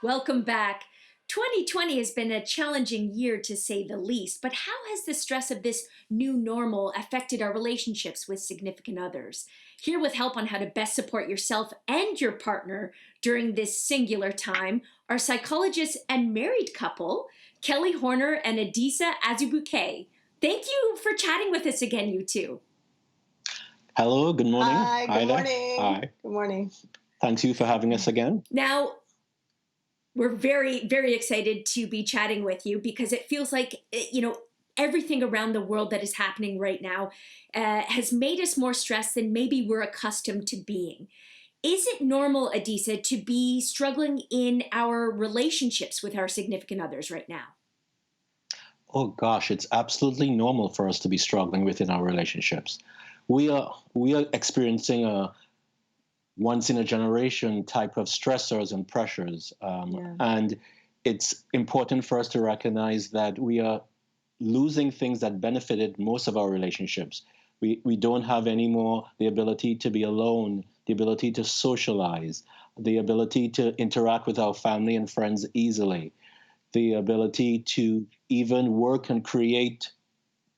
Welcome back. 2020 has been a challenging year to say the least, but how has the stress of this new normal affected our relationships with significant others? Here with help on how to best support yourself and your partner during this singular time are psychologists and married couple, Kelly Horner and Adisa Azubuike. Thank you for chatting with us again, you two. Hello, good morning. Hi, good There. morning. Hi. Good morning. Thanks you for having us again. Now, we're very, very excited to be chatting with you because it feels like, everything around the world that is happening right now has made us more stressed than maybe we're accustomed to being. Is it normal, Adisa, to be struggling in our relationships with our significant others right now? Oh gosh, it's absolutely normal for us to be struggling within our relationships. We are experiencing a once in a generation type of stressors and pressures. And it's important for us to recognize that we are losing things that benefited most of our relationships. We don't have anymore the ability to be alone, the ability to socialize, the ability to interact with our family and friends easily, the ability to even work and create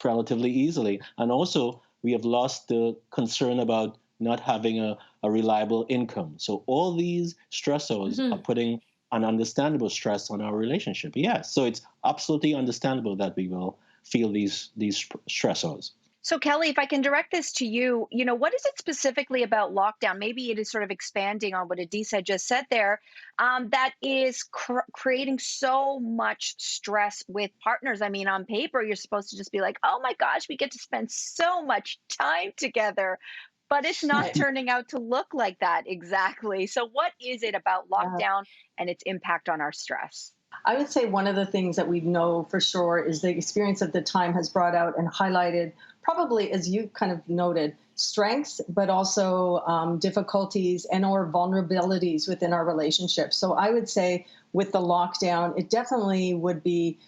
relatively easily. And also, we have lost the concern about not having a reliable income. So all these stressors are putting an understandable stress on our relationship. Yes, so it's absolutely understandable that we will feel these stressors. So, Kelly, if I can direct this to you, what is it specifically about lockdown? Maybe it is sort of expanding on what Adisa just said there, that is creating so much stress with partners. I mean, on paper, you're supposed to just be like, oh my gosh, we get to spend so much time together. But it's not turning out to look like that exactly. So, what is it about lockdown and its impact on our stress? I would say one of the things that we know for sure is the experience of the time has brought out and highlighted, probably as you kind of noted, strengths, but also difficulties and or vulnerabilities within our relationships. So I would say with the lockdown, it definitely would be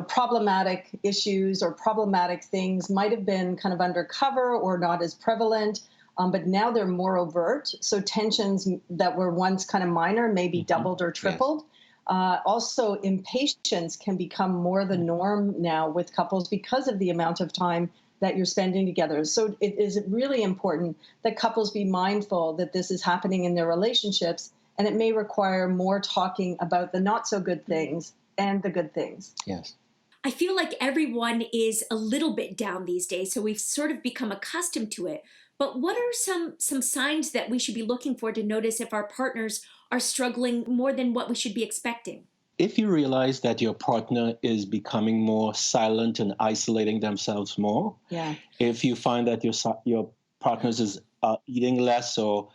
problematic issues or problematic things might have been kind of undercover or not as prevalent. But now they're more overt. So tensions that were once kind of minor may be doubled or tripled. Yes. Also, impatience can become more the norm now with couples because of the amount of time that you're spending together. So it is really important that couples be mindful that this is happening in their relationships, and it may require more talking about the not so good things and the good things. Yes. I feel like everyone is a little bit down these days, so we've sort of become accustomed to it. But what are some signs that we should be looking for to notice if our partners are struggling more than what we should be expecting? If you realize that your partner is becoming more silent and isolating themselves more, if you find that your partners is eating less or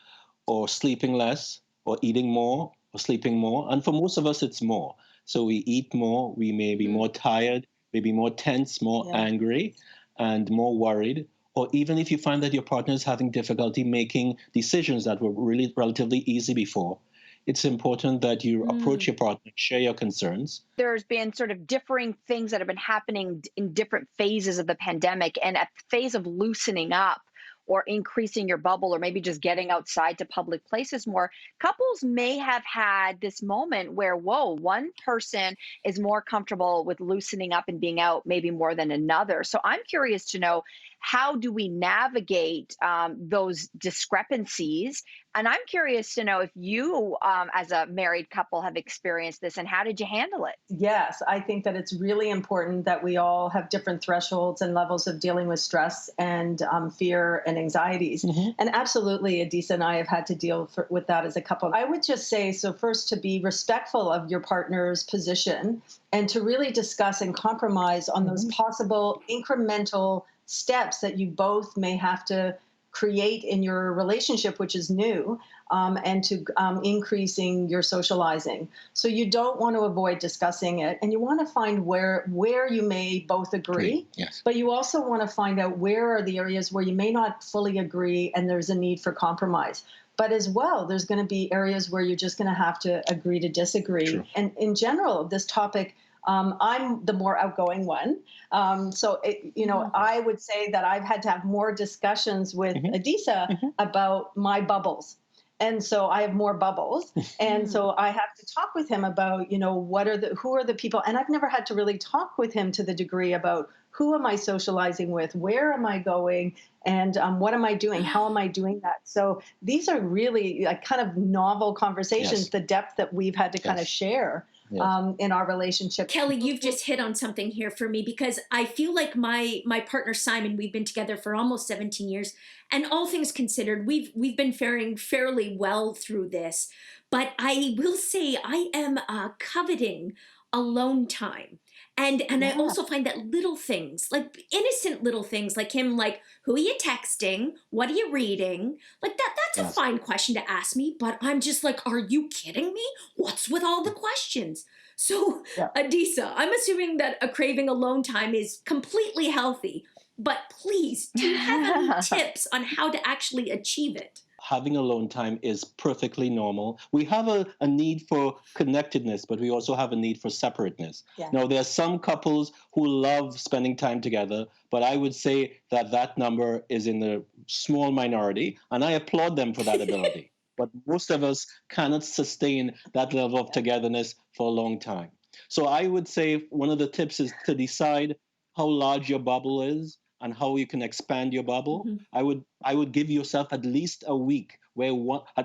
sleeping less or eating more or sleeping more, and for most of us it's more. So we eat more, we may be more tired, maybe more tense, more angry, and more worried. Or even if you find that your partner is having difficulty making decisions that were really relatively easy before, it's important that you approach your partner, share your concerns. There's been sort of differing things that have been happening in different phases of the pandemic. And at the phase of loosening up or increasing your bubble or maybe just getting outside to public places more, couples may have had this moment where, whoa, one person is more comfortable with loosening up and being out maybe more than another. So I'm curious to know, how do we navigate those discrepancies? And I'm curious to know if you, as a married couple, have experienced this and how did you handle it? Yes, I think that it's really important that we all have different thresholds and levels of dealing with stress and fear and anxieties. And absolutely, Adisa and I have had to deal with that as a couple. I would just say, so first, to be respectful of your partner's position and to really discuss and compromise on those possible incremental steps that you both may have to create in your relationship, which is new, and to increasing your socializing. So you don't want to avoid discussing it, and you want to find where you may both agree, but you also want to find out where are the areas where you may not fully agree and there's a need for compromise. But as well, there's going to be areas where you're just going to have to agree to disagree. True. And in general, this topic, I'm the more outgoing one. I would say that I've had to have more discussions with Adisa about my bubbles. and so I have more bubbles. And so I have to talk with him about, who are the people? And I've never had to really talk with him to the degree about who am I socializing with? Where am I going? And what am I doing? How am I doing that? So these are really like kind of novel conversations, Yes. the depth that we've had to kind of Yes. share Yes. in our relationship. Kelly, you've just hit on something here for me, because I feel like my partner Simon, we've been together for almost 17 years, and all things considered, we've been faring fairly well through this. But I will say I am coveting alone time. And I Yeah. also find that little things, like innocent little things, like him, like, who are you texting? What are you reading? Like that's a Yes. fine question to ask me, but I'm just like, are you kidding me? What's with all the questions? So, Yeah. Adisa, I'm assuming that a craving alone time is completely healthy, but please, do you have any tips on how to actually achieve it? Having alone time is perfectly normal. We have a need for connectedness, but we also have a need for separateness. Yeah. Now, there are some couples who love spending time together, but I would say that that number is in the small minority, and I applaud them for that ability. But most of us cannot sustain that level of togetherness for a long time. So I would say one of the tips is to decide how large your bubble is and how you can expand your bubble. Mhm. I would give yourself at least a week where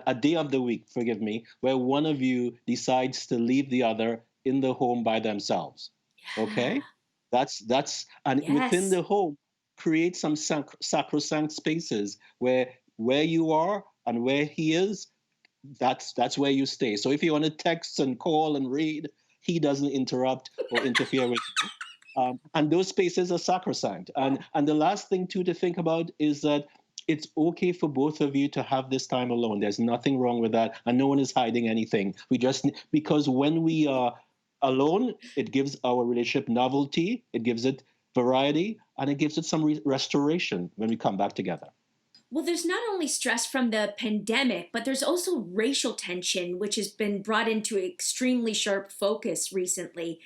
a day of the week, forgive me, where one of you decides to leave the other in the home by themselves. Okay? And within Yes. the home, create some sacrosanct spaces where you are and where he is, that's where you stay. So if you want to text and call and read, he doesn't interrupt or interfere with you. And those spaces are sacrosanct. And the last thing too to think about is that it's okay for both of you to have this time alone. There's nothing wrong with that, and no one is hiding anything. Because when we are alone, it gives our relationship novelty, it gives it variety, and it gives it some restoration when we come back together. Well, there's not only stress from the pandemic, but there's also racial tension, which has been brought into extremely sharp focus recently.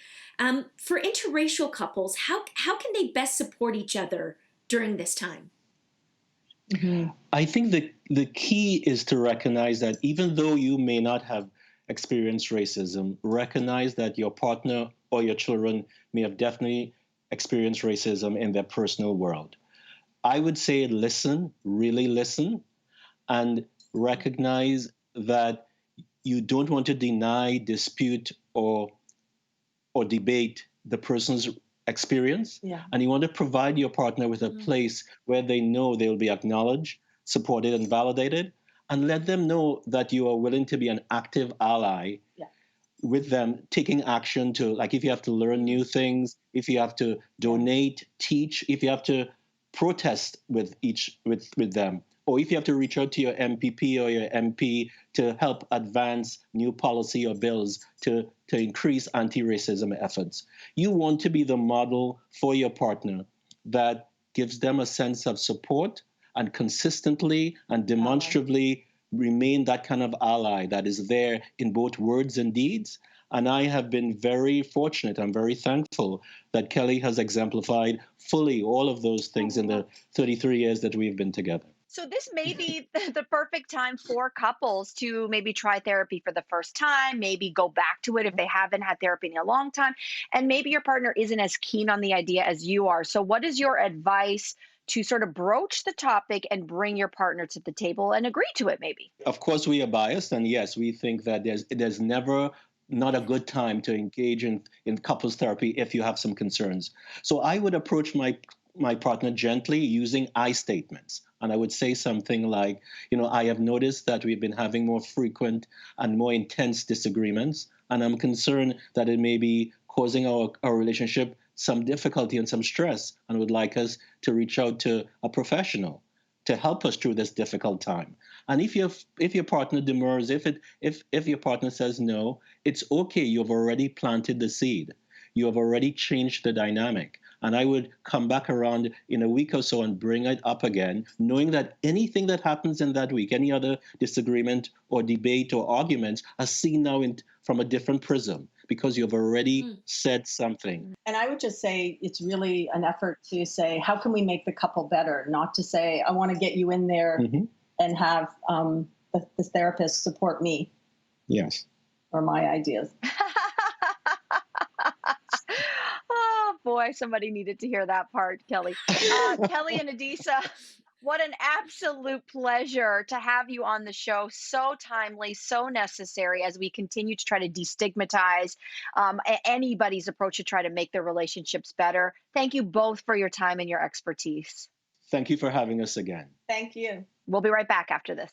For interracial couples, how can they best support each other during this time? Mhm. I think the key is to recognize that even though you may not have experienced racism, recognize that your partner or your children may have definitely experienced racism in their personal world. I would say listen, really listen, and recognize that you don't want to deny, dispute, or debate the person's experience. Yeah. And you want to provide your partner with a place where they know they'll be acknowledged, supported, and validated, and let them know that you are willing to be an active ally with them, taking action to, like, if you have to learn new things, if you have to donate, teach, if you have to protest with them, or if you have to reach out to your MPP or your MP to help advance new policy or bills to increase anti-racism efforts. You want to be the model for your partner that gives them a sense of support and consistently and demonstrably remain that kind of ally that is there in both words and deeds. And I have been very fortunate, I'm very thankful that Kelly has exemplified fully all of those things in the 33 years that we've been together. So this may be the perfect time for couples to maybe try therapy for the first time, maybe go back to it if they haven't had therapy in a long time, and maybe your partner isn't as keen on the idea as you are. So what is your advice to sort of broach the topic and bring your partner to the table and agree to it maybe? Of course, we are biased, and yes, we think that there's never not a good time to engage in couples therapy if you have some concerns. So I would approach my partner gently using I statements. And I would say something like, I have noticed that we've been having more frequent and more intense disagreements, and I'm concerned that it may be causing our relationship some difficulty and some stress, and would like us to reach out to a professional to help us through this difficult time. And if your partner demurs, if your partner says no, it's okay. You've already planted the seed. You have already changed the dynamic. And I would come back around in a week or so and bring it up again, knowing that anything that happens in that week, any other disagreement or debate or arguments, are seen now from a different prism because you've already said something. And I would just say it's really an effort to say, how can we make the couple better? Not to say, I want to get you in there and have the therapist support me Yes. or my ideas. Oh boy, somebody needed to hear that part, Kelly. Kelly and Adisa, what an absolute pleasure to have you on the show. So timely, so necessary as we continue to try to destigmatize anybody's approach to try to make their relationships better. Thank you both for your time and your expertise. Thank you for having us again. Thank you. We'll be right back after this.